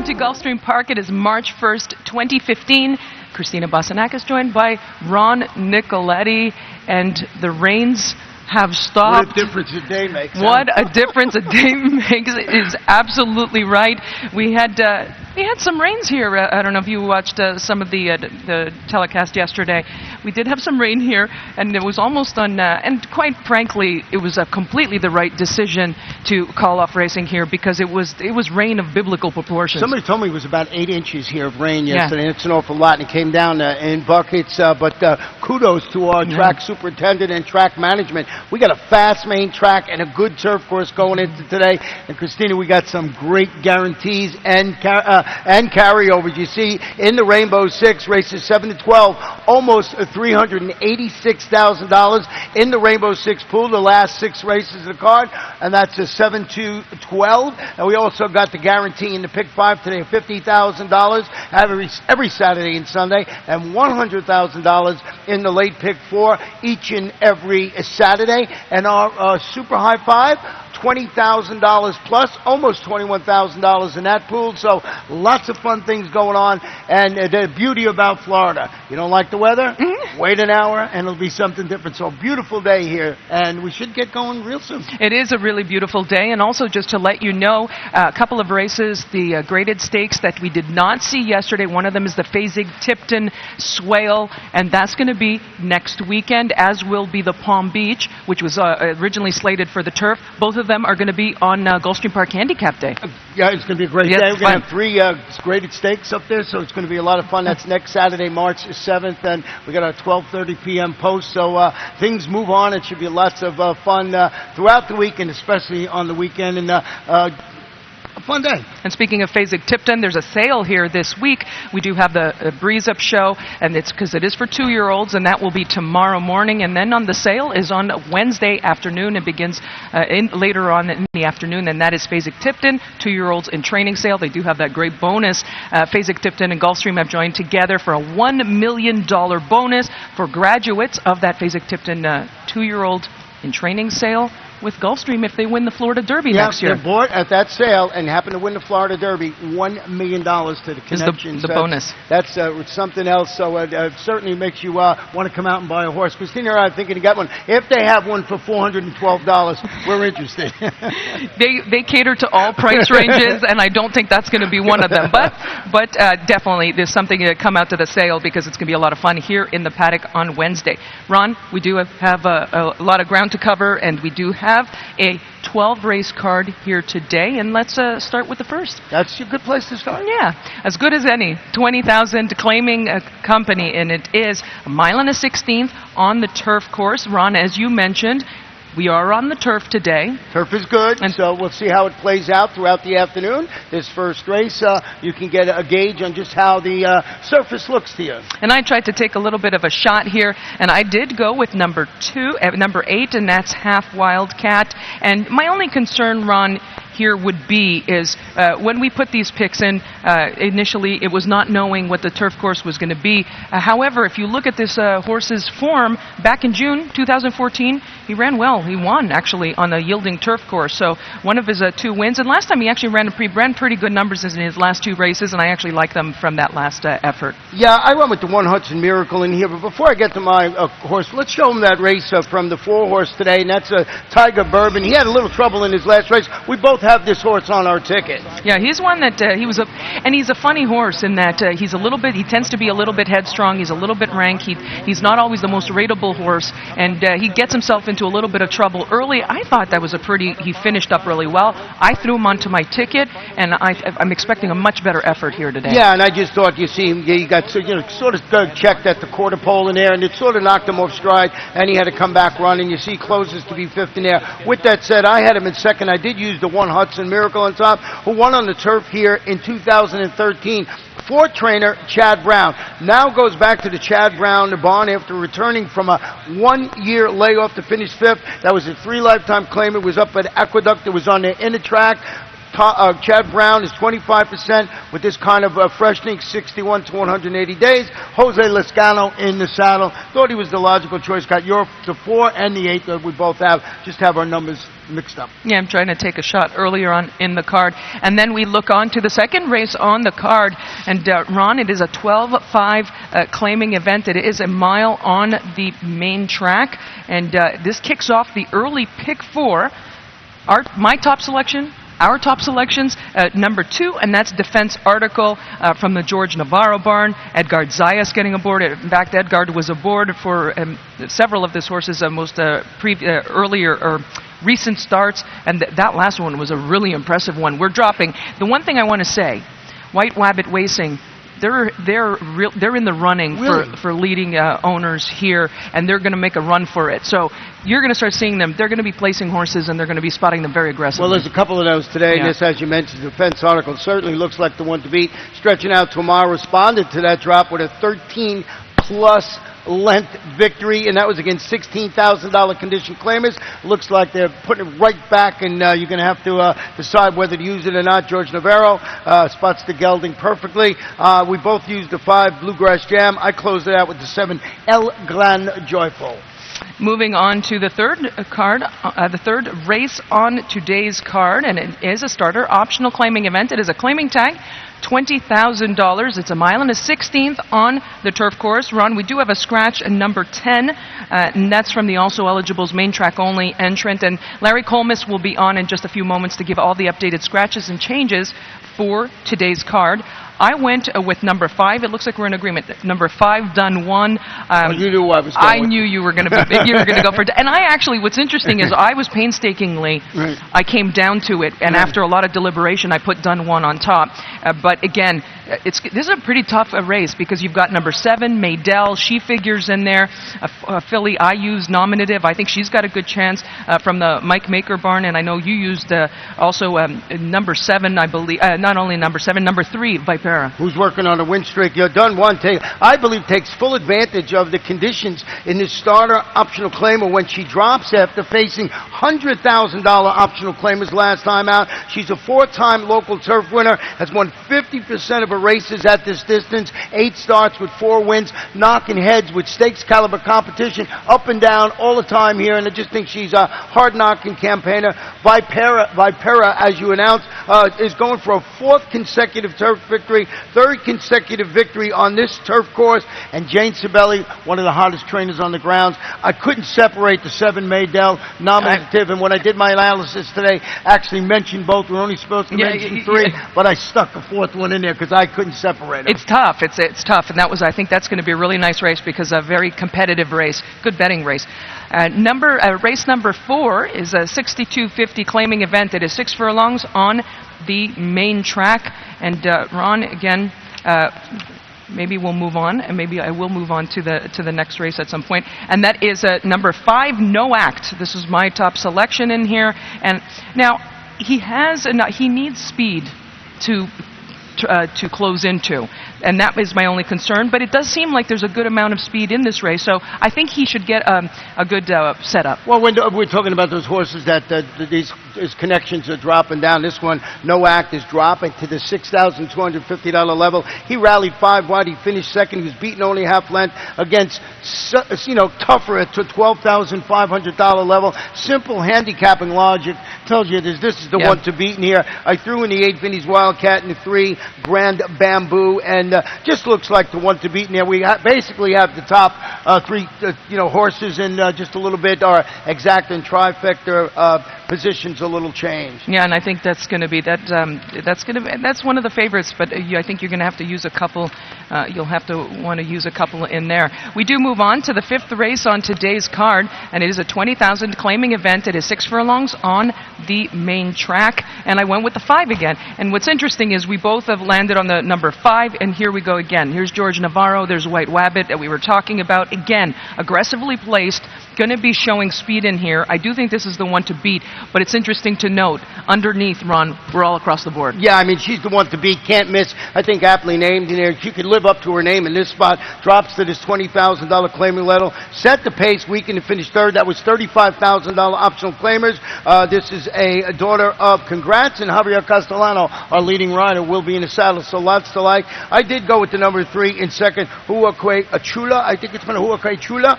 to Gulfstream Park. It is March 1st, 2015. Christina Basanakis joined by Ron Nicoletti, and the rains have stopped. What a difference a day makes. What a difference a day makes is absolutely right. We had some rains here. I don't know if you watched some of the telecast yesterday. We did have some rain here, and it was almost on. And quite frankly, it was completely the right decision to call off racing here because it was rain of biblical proportions. Somebody told me it was about 8 inches here of rain yesterday. Yeah. It's an awful lot, and it came down in buckets. But kudos to our track superintendent and track management. We got a fast main track and a good turf course going into today. And Christina, we got some great guarantees and carryovers. You see, in the Rainbow Six, races 7 to 12, almost $386,000 in the Rainbow Six pool, the last 6 races of the card, and that's a 7 to 12. And we also got the guarantee in the Pick 5 today of $50,000 every Saturday and Sunday, and $100,000 in the late Pick 4 each and every Saturday. And our Super High 5, $20,000 plus, almost $21,000 in that pool. So lots of fun things going on. And the beauty about Florida, you don't like the weather? Wait an hour and it'll be something different. So beautiful day here, and we should get going real soon. It is a really beautiful day. And also just to let you know, a couple of races, the graded stakes that we did not see yesterday. One of them is the Fasig-Tipton Swale, and that's going to be next weekend, as will be the Palm Beach, which was originally slated for the turf. Both of them are going to be on Gulfstream Park Handicap Day. Yeah, it's going to be a great day. We're going to have 3 graded stakes up there, so it's going to be a lot of fun. That's next Saturday, March 7th, and we got our 12:30 p.m. post. So things move on. It should be lots of fun throughout the week, and especially on the weekend. And a fun day. And speaking of Fasig-Tipton, there's a sale here this week. We do have the Breeze Up Show, and it's because it is for 2-year-olds, and that will be tomorrow morning. And then on the sale is on Wednesday afternoon. It begins later on in the afternoon, and that is Fasig-Tipton 2-year-olds in training sale. They do have that great bonus. Fasig-Tipton and Gulfstream have joined together for a $1 million bonus for graduates of that Fasig-Tipton 2-year-old in training sale with Gulfstream if they win the Florida Derby next year. Yeah, they're bought at that sale and happen to win the Florida Derby, $1 million to the connection. The bonus. That's something else, so it certainly makes you want to come out and buy a horse. Christina and I are thinking to get one. If they have one for $412, we're interested. They cater to all price ranges, and I don't think that's going to be one of them. But definitely there's something to come out to the sale because it's going to be a lot of fun here in the paddock on Wednesday. Ron, we do have a lot of ground to cover, and we do have a 12-race card here today, and let's start with the first. That's a good place to start. Yeah, as good as any. 20,000 claiming a company, and it is a 1.16 on the turf course. Ron, as you mentioned, we are on the turf today. Turf is good, and so we'll see how it plays out throughout the afternoon. This first race, you can get a gauge on just how the surface looks to you. And I tried to take a little bit of a shot here, and I did go with number 8, and that's Half Wildcat. And my only concern, Ron, here would be is when we put these picks in, initially it was not knowing what the turf course was going to be. However, if you look at this horse's form, back in June 2014, he ran well. He won, actually, on a yielding turf course. So one of his 2 wins. And last time he actually ran pretty good numbers in his last 2 races, and I actually like them from that last effort. Yeah, I went with the 1 Hudson Miracle in here. But before I get to my horse, let's show him that race from the 4 horse today, and that's Tiger Bourbon. He had a little trouble in his last race. We both have this horse on our ticket. Yeah, he's one that he's a funny horse in that he tends to be a little bit headstrong. He's a little bit rank. He's not always the most rateable horse, and he gets himself into a little bit of trouble early. I thought that was he finished up really well. I threw him onto my ticket, and I'm expecting a much better effort here today. Yeah, and I just thought, you see him, he got sort of checked at the quarter pole in there, and it sort of knocked him off stride, and he had to come back running. You see he closes to be 5th in there. With that said, I had him in second. I did use the 1 Hudson Miracle on top, who won on the turf here in 2013. 4 trainer Chad Brown now goes back to the Chad Brown barn after returning from a 1-year layoff to finish 5th. That was a 3 lifetime claim. It was up at Aqueduct. It was on the inner track. Chad Brown is 25% with this kind of freshening, 61 to 180 days. Jose Lezcano in the saddle. Thought he was the logical choice. Got your the 4 and the 8 that we both have. Just have our numbers mixed up. Yeah, I'm trying to take a shot earlier on in the card. And then we look on to the second race on the card. And Ron, it is a 12-5 claiming event. It is a mile on the main track. And this kicks off the early pick 4. My top selection, our top selections, number 2, and that's Defense Article from the George Navarro barn. Edgard Zayas getting aboard. In fact, Edgard was aboard for several of this horse's earlier or recent starts, and that last one was a really impressive one. We're dropping. The one thing I want to say, White Wabbit Racing, they're in the running for leading owners here, and they're going to make a run for it. So you're going to start seeing them. They're going to be placing horses, and they're going to be spotting them very aggressively. Well, there's a couple of those today. Yeah. This, as you mentioned, Defense Article certainly looks like the one to beat. Stretching out tomorrow, responded to that drop with a 13-plus length victory, and that was against $16,000 condition claimers. Looks like they're putting it right back, and you're going to have to decide whether to use it or not. George Navarro spots the gelding perfectly. We both used the 5 Bluegrass Jam. I closed it out with the 7 El Gran Joyful. Moving on to the third card, the third race on today's card, and it is a starter optional claiming event. It is a claiming tag, $20,000. It's a mile and a 16th on the turf course. Ron, we do have a scratch, number 10, and that's from the Also Eligibles main track only entrant. And Larry Colmus will be on in just a few moments to give all the updated scratches and changes for today's card. I went with number 5. It looks like we're in agreement. Number 5, done 1. You knew I was going. I knew you were going to be. You were going to go for it. And I actually, what's interesting is I was painstakingly. Right. I came down to it, and after a lot of deliberation, I put done 1 on top. But again, this is a pretty tough race because you've got number 7, Maydell. She figures in there. A filly I used nominative. I think she's got a good chance from the Mike Maker barn, and I know you used also number 7. I believe not only number 7, number 3, Viper. Who's working on a win streak. You're done one. I believe takes full advantage of the conditions in this starter optional claimer when she drops after facing $100,000 optional claimers last time out. She's a 4-time local turf winner, has won 50% of her races at this distance, 8 starts with 4 wins, knocking heads with stakes caliber competition up and down all the time here, and I just think she's a hard-knocking campaigner. Vipera, as you announced, is going for a 4th consecutive turf victory, 3rd consecutive victory on this turf course, and Jane Sibeli, one of the hottest trainers on the grounds. I couldn't separate the 7 Maydell nominative, and when I did my analysis today, actually mentioned both. We're only supposed to mention 3, but I stuck a 4th one in there because I couldn't separate them. It's tough. It's tough, and I think that's going to be a really nice race because a very competitive race, good betting race. Race number 4 is a 62.50 claiming event. It is 6 furlongs on the main track. And Ron, again, maybe we'll move on, and maybe I will move on to the next race at some point. And that is number 5, No Act. This is my top selection in here. And now he needs speed to close into, and that is my only concern. But it does seem like there's a good amount of speed in this race, so I think he should get a good setup. Well, when we're talking about those horses that his connections are dropping down, this one, No Act, is dropping to the $6,250 level. He rallied 5 wide. He finished 2nd. He was beaten only half length against tougher at the $12,500 level. Simple handicapping logic tells you this is the one to beat in here. I threw in the 8 Vinny's Wildcat and the 3 Grand Bamboo, and just looks like the one to beat in there. We basically have the top 3 horses, and just a little bit our exact and trifecta positions a little changed. Yeah, and I think that's going to be that's one of the favorites, but I think you're going to have to use a couple. You'll have to want to use a couple in there. We do move on to the 5th race on today's card, and it is a 20,000 claiming event. It is 6 furlongs on the main track, and I went with the 5 again. And what's interesting is we both have landed on the number 5, and here we go again. Here's George Navarro. There's White Wabbit that we were talking about. Again, aggressively placed going to be showing speed in here. I do think this is the one to beat, but it's interesting to note, underneath, Ron, we're all across the board. Yeah, I mean, she's the one to beat, can't miss. I think aptly named in there. She could live up to her name in this spot. Drops to this $20,000 claiming level. Set the pace, weekend to finish third. That was $35,000 optional claimers. This is a daughter of Congrats, and Javier Castellano, our leading rider, will be in the saddle, so lots to like. I did go with the number 3 in second, Huakwe Achula. I think it's been Huakwe Chula.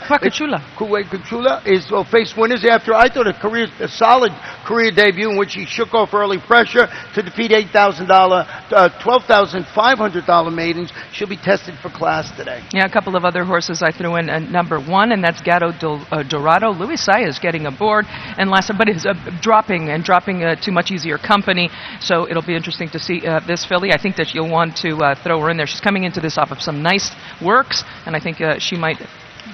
Chula is face winners after, I thought, a solid career debut in which he shook off early pressure to defeat $12,500 maidens. She'll be tested for class today. Yeah, a couple of other horses I threw in number 1, and that's Gato Dorado. Luis Saez getting aboard, and last, but is dropping to much easier company. So it'll be interesting to see this filly. I think that you'll want to throw her in there. She's coming into this off of some nice works, and I think she might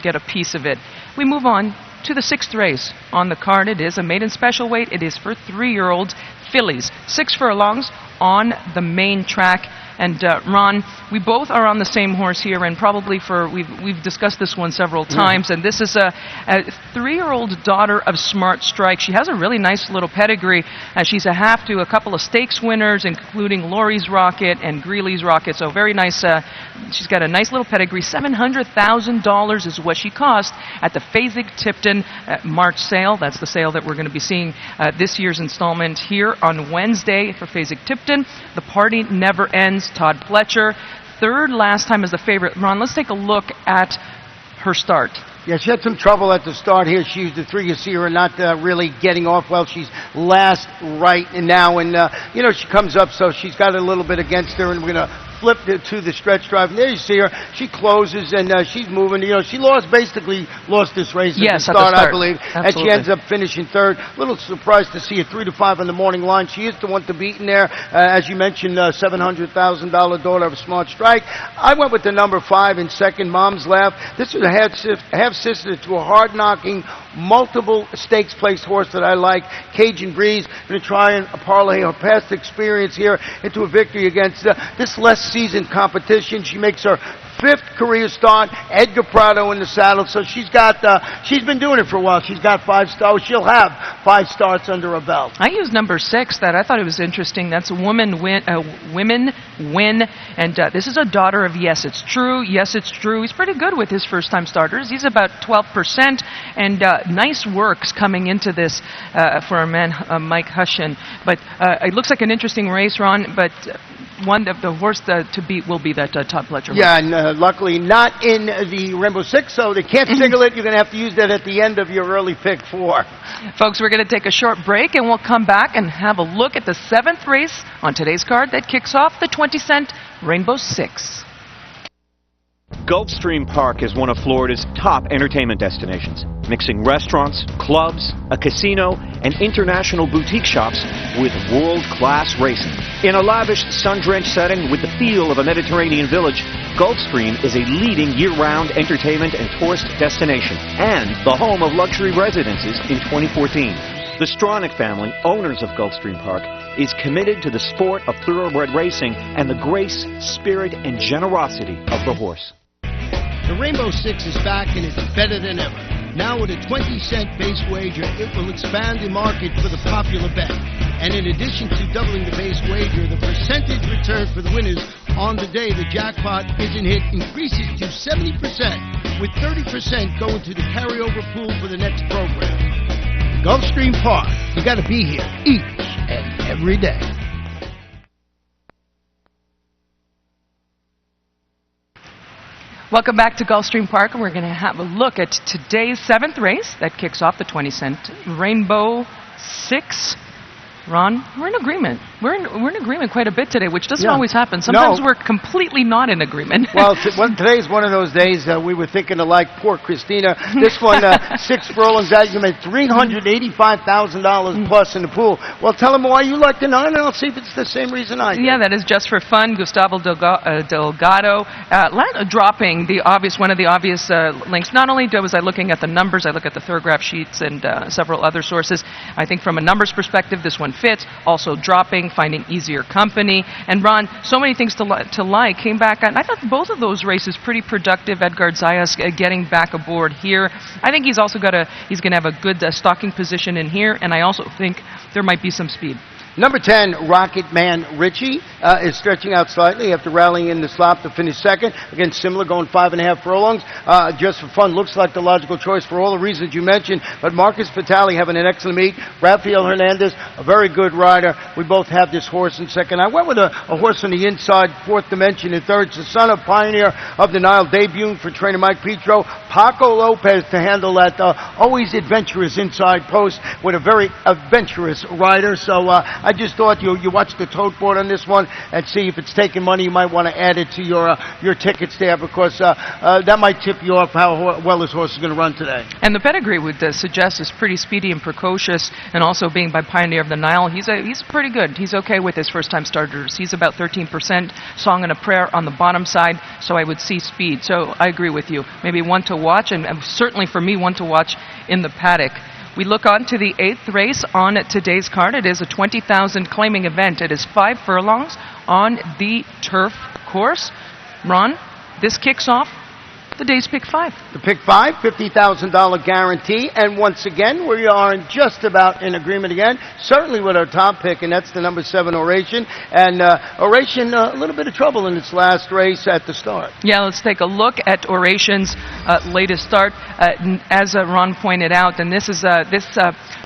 get a piece of it. We move on to the 6th race on the card. It is a maiden special weight. It is for 3-year-olds fillies. 6 furlongs on the main track. And Ron, we both are on the same horse here, and probably we've discussed this one several times. And this is a 3-year-old daughter of Smart Strike. She has a really nice little pedigree. She's a half to a couple of stakes winners, including Laurie's Rocket and Greeley's Rocket. So very nice. She's got a nice little pedigree. $700,000 is what she cost at the Fasig-Tipton March sale. That's the sale that we're going to be seeing this year's installment here on Wednesday for Fasig-Tipton. The party never ends. Todd Pletcher, 3rd last time as the favorite. Ron, let's take a look at her start. Yeah, she had some trouble at the start here. She used the 3. You see her not really getting off well. She's last right now, and she comes up, so she's got a little bit against her, and we're going to flip to the stretch drive. And there you see her. She closes, and she's moving. She basically lost this race at the start, I believe. Absolutely. And she ends up finishing 3rd. A little surprised to see a 3 to 5 on the morning line. She is the one to beat in there. As you mentioned, $700,000 daughter of Smart Strike. I went with the number 5 in second, Mom's Laugh. This is a half-sister to a hard-knocking, multiple stakes placed horse that I like, Cajun Breeze. Going to try and parlay her past experience here into a victory against this less seasoned competition. She makes her 5th career start. Edgar Prado in the saddle, so she's been doing it for a while. She's got 5 stars. She'll have 5 starts under her belt. I used number 6. That I thought it was interesting. That's a women win, and this is a daughter of Yes It's True. Yes It's True. He's pretty good with his first-time starters. He's about 12%, and nice works coming into this for our man Mike Hushin. But it looks like an interesting race, Ron. But one of the horse to beat will be that Todd Pletcher. Yeah, and luckily not in the Rainbow 6, so they can't single it. You're going to have to use that at the end of your early pick 4. Folks, we're going to take a short break, and we'll come back and have a look at the 7th race on today's card that kicks off the 20-cent Rainbow 6. Gulfstream Park is one of Florida's top entertainment destinations, mixing restaurants, clubs, a casino, and international boutique shops with world-class racing. In a lavish, sun-drenched setting with the feel of a Mediterranean village, Gulfstream is a leading year-round entertainment and tourist destination and the home of luxury residences in 2014. The Stronach family, owners of Gulfstream Park, is committed to the sport of thoroughbred racing and the grace, spirit, and generosity of the horse. The Rainbow 6 is back and it's better than ever. Now with a 20-cent base wager, it will expand the market for the popular bet. And in addition to doubling the base wager, the percentage return for the winners on the day the jackpot isn't hit increases to 70%, with 30% going to the carryover pool for the next program. Gulfstream Park, you got to be here each and every day. Welcome back to Gulfstream Park, and we're going to have a look at today's 7th race that kicks off the 20-cent Rainbow 6. Ron, we're in agreement. We're in agreement quite a bit today, which doesn't always happen. Sometimes we're completely not in agreement. Well, today's one of those days we were thinking alike. Poor Christina. This one, 6 furlongs out, you made $385,000 plus in the pool. Well, tell them why you like the 9, and I'll see if it's the same reason I do. Yeah, that is just for fun. Gustavo Delgado dropping one of the obvious links. Not only was I looking at the numbers, I look at the Thorograph sheets and several other sources. I think from a numbers perspective, this one fits. Also dropping finding easier company. And Ron, so many things to like. Came back, and I thought both of those races pretty productive. Edgar Zayas getting back aboard here. I think he's also he's going to have a good stalking position in here, and I also think there might be some speed. Number 10, Rocket Man Richie, is stretching out slightly after rallying in the slop to finish second. Again, similar, going 5.5 furlongs. Just for fun, looks like the logical choice for all the reasons you mentioned. But Marcus Vitale having an excellent meet. Rafael Hernandez, a very good rider. We both have this horse in second. I went with a horse on the inside, fourth dimension in third. It's the son of Pioneer of the Nile, debuting for trainer Mike Petro. Paco Lopez to handle that always adventurous inside post with a very adventurous rider. So I just thought you watch the tote board on this one and see if it's taking money. You might want to add it to your tickets there, because that might tip you off how well this horse is going to run today. And the pedigree would suggest is pretty speedy and precocious, and also being by Pioneer of the Nile, he's pretty good. He's okay with his first-time starters. He's about 13%, Song and a Prayer on the bottom side, so I would see speed. So I agree with you. Maybe one to watch, and certainly for me, one to watch in the paddock. We look on to the 8th race on today's card. It is a 20,000 claiming event. It is 5 furlongs on the turf course. Ron, this kicks off the day's pick 5. The pick 5, $50,000 guarantee. And once again, we are just about in agreement again, certainly with our top pick, and that's the number 7, Oration. And Oration, a little bit of trouble in its last race at the start. Yeah, let's take a look at Oration's latest start. As Ron pointed out, and this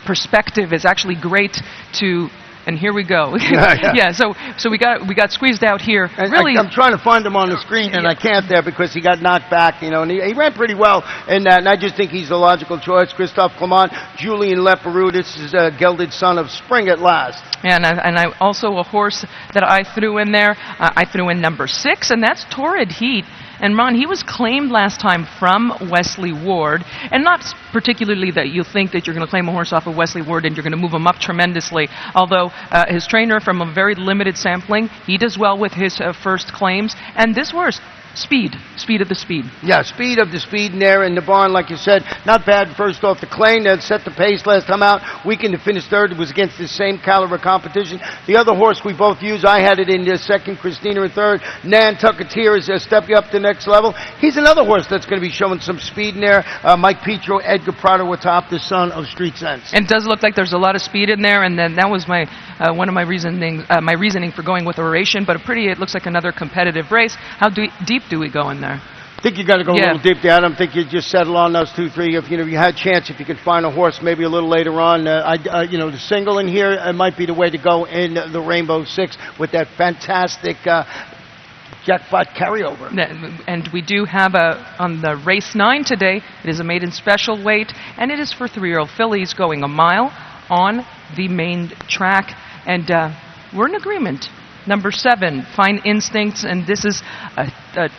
perspective is actually great to... And here we go. Yeah, so we got squeezed out here. And really, I'm trying to find him on the screen, and I can't there because he got knocked back, and he ran pretty well in that, and I just think he's the logical choice. Christophe Clement, Julian Leperoux, this is a gelded son of Spring at Last. Yeah, and I also a horse that I threw in there. I threw in number 6, and that's Torrid Heat. And Ron, he was claimed last time from Wesley Ward, and not particularly that you think that you're going to claim a horse off of Wesley Ward and you're going to move him up tremendously, although his trainer, from a very limited sampling, he does well with his first claims. And this horse, speed of the speed. Yeah, speed of the speed in there in the barn, like you said. Not bad first off the claim. That set the pace last time out. Weekend to finish third. It was against the same caliber competition. The other horse we both used, I had it in the second, Christina in third. Nantucket is a step you up to the next level. He's another horse that's going to be showing some speed in there. Mike Petro, Edgar Prado atop, the son of Street Sense. And it does look like there's a lot of speed in there, and then that was my one of my reasoning for going with Oration, but it looks like another competitive race. How deep do we go in there? I think you got to go a little deep there. I don't think you just settle on those 2, 3. If you had a chance, if you could find a horse maybe a little later on, the single in here might be the way to go in the Rainbow 6 with that fantastic jackpot carryover. And we do have on the race 9 today. It is a maiden special weight, and it is for 3-year-old fillies going a mile on the main track. And we're in agreement. Number 7, Fine Instincts, and this is a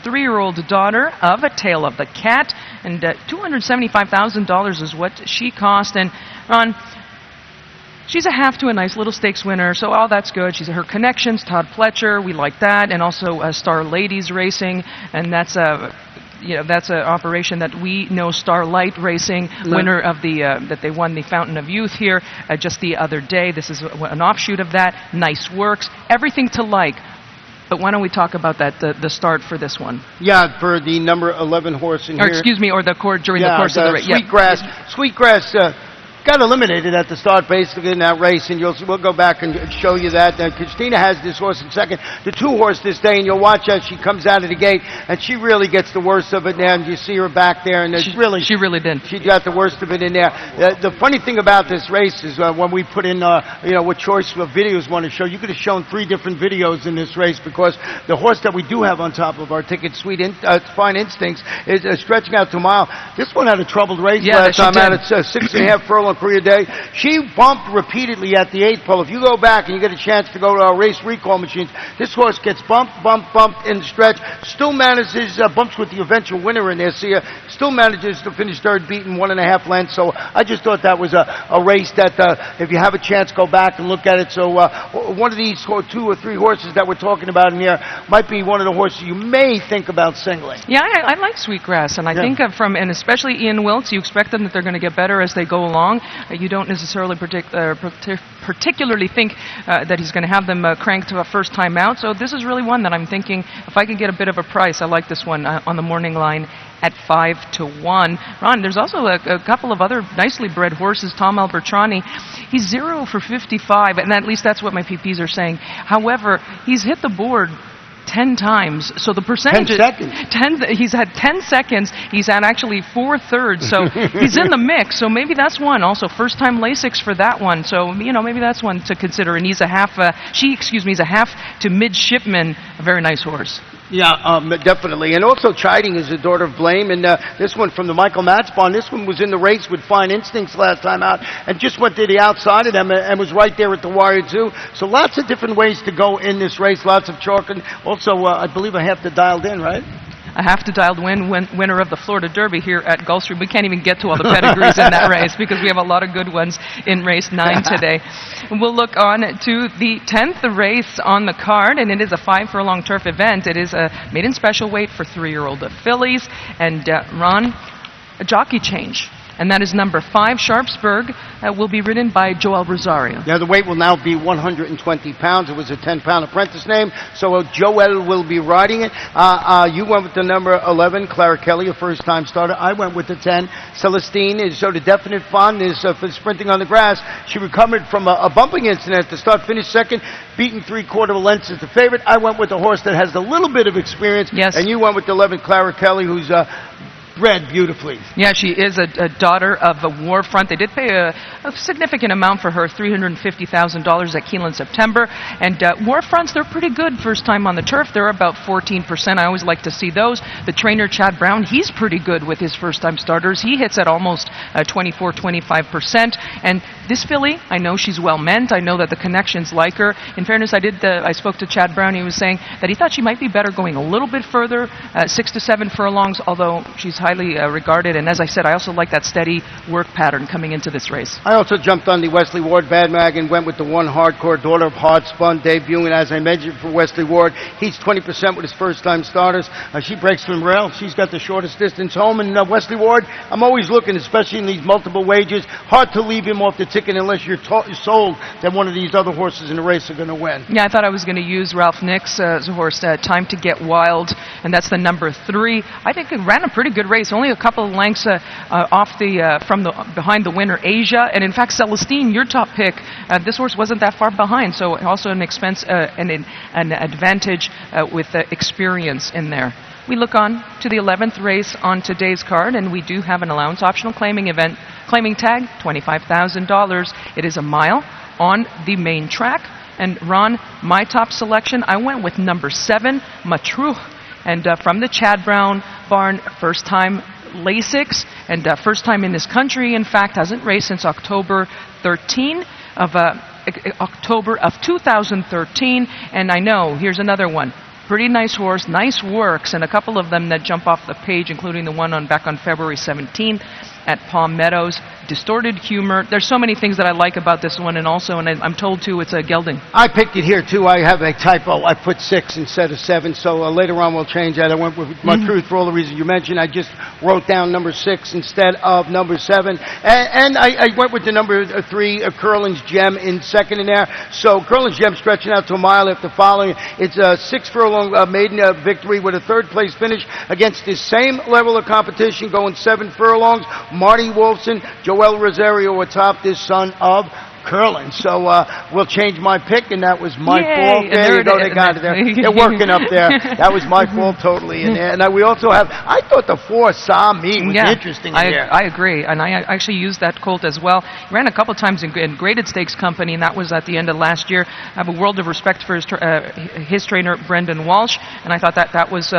3-year-old daughter of A Tale of the Cat, and $275,000 is what she cost. And Ron, she's a half to a nice little stakes winner, so all that's good. Her connections, Todd Pletcher, we like that, and also Star Ladies Racing, and that's an operation that we know. Starlight Racing, winner of that they won the Fountain of Youth here just the other day. This is an offshoot of that. Nice Works, everything to like. But why don't we talk about the start for this one? Yeah, for the number 11 horse in here. Excuse me, or during the course of the race. Sweetgrass got eliminated at the start basically in that race, and we'll go back and show you that. Christina has this horse in second, the 2 horse this day, and you'll watch as she comes out of the gate, and she really gets the worst of it now, and you see her back there, and she really did. She got the worst of it in there. The funny thing about this race is when we put in what choice of videos we want to show, you could have shown 3 different videos in this race, because the horse that we do have on top of our ticket, Fine Instincts, is stretching out to a mile. This one had a troubled race last time out. It's 6.5 furlong per day. She bumped repeatedly at the 8th pole. If you go back and you get a chance to go to our race recall machines, this horse gets bumped in the stretch, still manages, bumps with the eventual winner in there, still manages to finish third, beaten 1.5 lengths. So I just thought that was a race that if you have a chance, go back and look at it. So one of these 2 or 3 horses that we're talking about in here might be one of the horses you may think about singling. Yeah, I like Sweetgrass, and I think and especially Ian Wilkes, you expect them that they're going to get better as they go along. long. You don't necessarily particularly think that he's going to have them cranked to a first time out. So this is really one that I'm thinking if I could get a bit of a price, I like this one on the morning line at 5-1. Ron, there's also a couple of other nicely bred horses. Tom Albertrani, he's 0 for 55, and at least that's what my PPs are saying. However, he's hit the board 10 times, so the percentage 10 seconds. He's had 10 seconds. He's had actually 4/3, so he's in the mix. So maybe that's one. Also, first-time Lasix for that one. So maybe that's one to consider. And he's a half. He's a half to midshipman. A very nice horse. Yeah, definitely. And also Chiding is the daughter of Blame. And this one from the Michael Matz barn. This one was in the race with Fine Instincts last time out and just went to the outside of them and was right there at the wire too. So lots of different ways to go in this race. Lots of chalk. And also, I believe I have to dialed in, right? A half-to-dialed winner of the Florida Derby here at Gulfstream. We can't even get to all the pedigrees in that race because we have a lot of good ones in race 9 today. We'll look on to the 10th race on the card, and it is a 5-furlong turf event. It is a maiden special weight for 3-year-old fillies. And Ron, a jockey change. And that is number 5, Sharpsburg, will be ridden by Joel Rosario. Yeah, the weight will now be 120 pounds. It was a 10-pound apprentice name, so Joel will be riding it. You went with the number 11, Clara Kelly, a first-time starter. I went with the 10, Celestine. It showed a definite fondness for sprinting on the grass. She recovered from a bumping incident at the start, finished second, beaten 3/4 lengths as the favorite. I went with a horse that has a little bit of experience, yes. And you went with the 11, Clara Kelly, who's bred beautifully. Yeah, she is a daughter of a war front. They did pay a significant amount for her, $350,000 at Keeneland September. And war fronts, they're pretty good first time on the turf. They're about 14%. I always like to see those. The trainer, Chad Brown, he's pretty good with his first time starters. He hits at almost 24-25%. And this filly, I know she's well meant. I know that the connections like her. In fairness, I spoke to Chad Brown. He was saying that he thought she might be better going a little bit further, 6 to 7 furlongs, although she's highly regarded. And as I said, I also like that steady work pattern coming into this race. I also jumped on the Wesley Ward bandwagon, went with the 1 Hardcore, daughter of Hard Spun, debuting, as I mentioned, for Wesley Ward. He's 20% with his first-time starters. She breaks from rail. She's got the shortest distance home. And Wesley Ward, I'm always looking, especially in these multiple wagers, hard to leave him off the ticket unless you're sold that one of these other horses in the race are going to win. Yeah, I thought I was going to use Ralph Nix as a horse, Time to Get Wild, and that's the number 3. I think it ran a pretty good race, only a couple of lengths off behind the winner, Asia, and in fact, Celestine, your top pick, this horse wasn't that far behind, so also an advantage with experience in there. We look on to the 11th race on today's card, and we do have an allowance optional claiming event. Claiming tag, $25,000. It is a mile on the main track. And Ron, my top selection, I went with number 7, Matruh. And from the Chad Brown barn, first time Lasix, and first time in this country. In fact, hasn't raced since October 2013. And I know, here's another one. Pretty nice horse, nice works, and a couple of them that jump off the page, including the one back on February 17th at Palm Meadows. Distorted humor. There's so many things that I like about this one, and also, and I'm told too, it's a gelding. I picked it here too. I have a typo. I put 6 instead of 7, so later on we'll change that. I went with Matruh for all the reasons you mentioned. I just wrote down number 6 instead of number 7, and I went with the number 3, Curlin's Gem, in second in there. So Curlin's Gem stretching out to a mile after following. It's a 6-furlong maiden victory with a 3rd place finish against the same level of competition, going 7 furlongs. Marty Wolfson, Joel Rosario atop, this son of Curlin. So we'll change my pick, and that was my fault. There you go. They got it there. They're working up there. That was my fault totally. And we also have, I thought the 4 Saw Me was interesting in there. I agree. And I actually used that colt as well. He ran a couple times in Graded Stakes Company, and that was at the end of last year. I have a world of respect for his trainer, Brendan Walsh, and I thought that was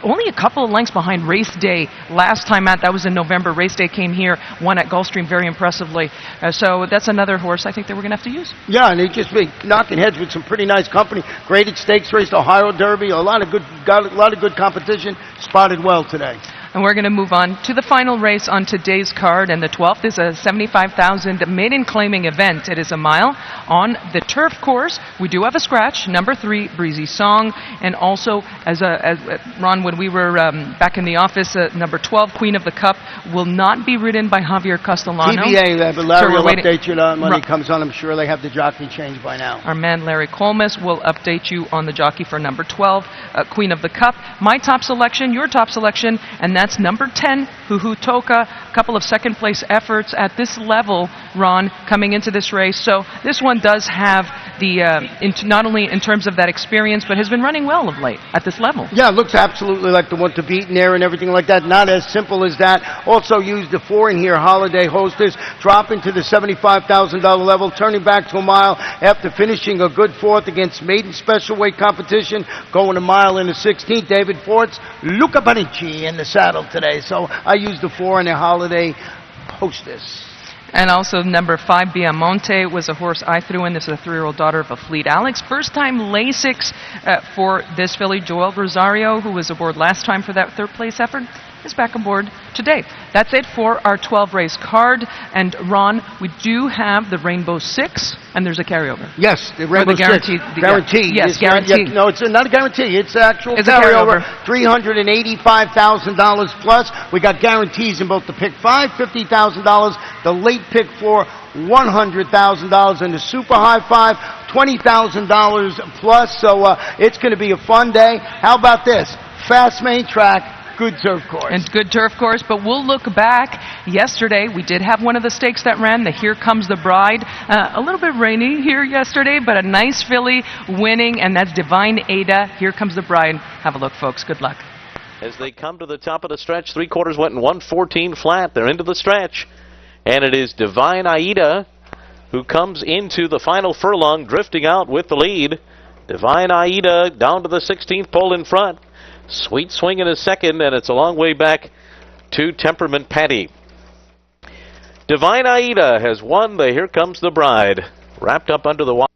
only a couple of lengths behind Race Day last time out. That was in November. Race Day came here, won at Gulfstream very impressively. So that's another horse I think that we're going to have to use. Yeah, and he just been knocking heads with some pretty nice company. Graded Stakes race, Ohio Derby, got a lot of good competition. Spotted well today. And we're going to move on to the final race on today's card, and the 12th is a $75,000 maiden claiming event. It is a mile on the turf course. We do have a scratch, number 3, Breezy Song, and also as Ron, when we were back in the office, number 12, Queen of the Cup, will not be ridden by Javier Castellano. TBA, but Larry will waiting. update you when he comes on. I'm sure they have the jockey changed by now. Our man Larry Colmes will update you on the jockey for number 12, Queen of the Cup. My top selection, your top selection, and that's number 10, Huhu Toka. A couple of second-place efforts at this level, Ron, coming into this race. So this one does have the, not only in terms of that experience, but has been running well of late at this level. Yeah, it looks absolutely like the one to beat in there and everything like that. Not as simple as that. Also used the 4 in here, Holiday Hostess, dropping to the $75,000 level, turning back to a mile after finishing a good 4th against maiden special weight competition, going a mile in the 16th. David Fort's Luca Bonici in the saddle today. So I used the 4 in the Holiday Hostess. And also number 5, Biamonte, was a horse I threw in. This is a 3-year-old daughter of a Fleet Alex. First time Lasix for this filly. Joel Rosario, who was aboard last time for that 3rd place effort, is back aboard today. That's it for our 12 race card. And Ron, we do have the Rainbow 6, and there's a carryover. Yes, the Rainbow 6. Guaranteed. Yes, guaranteed. No, it's not a guarantee. It's actual it's carryover. $385,000 plus. We got guarantees in both the pick 5, $50,000, the late pick 4, $100,000, and the super high 5, $20,000 plus. So it's going to be a fun day. How about this? Fast main track. Good turf course. And good turf course, but we'll look back. Yesterday, we did have one of the stakes that ran, the Here Comes the Bride. A little bit rainy here yesterday, but a nice filly winning, and that's Divine Ada. Here Comes the Bride. Have a look, folks. Good luck. As they come to the top of the stretch, 3/4 went in 114 flat. They're into the stretch. And it is Divine Aida who comes into the final furlong, drifting out with the lead. Divine Aida down to the 16th pole in front. Sweet Swing in a second, and it's a long way back to Temperament Patty. Divine Aida has won the Here Comes the Bride. Wrapped up under the wire.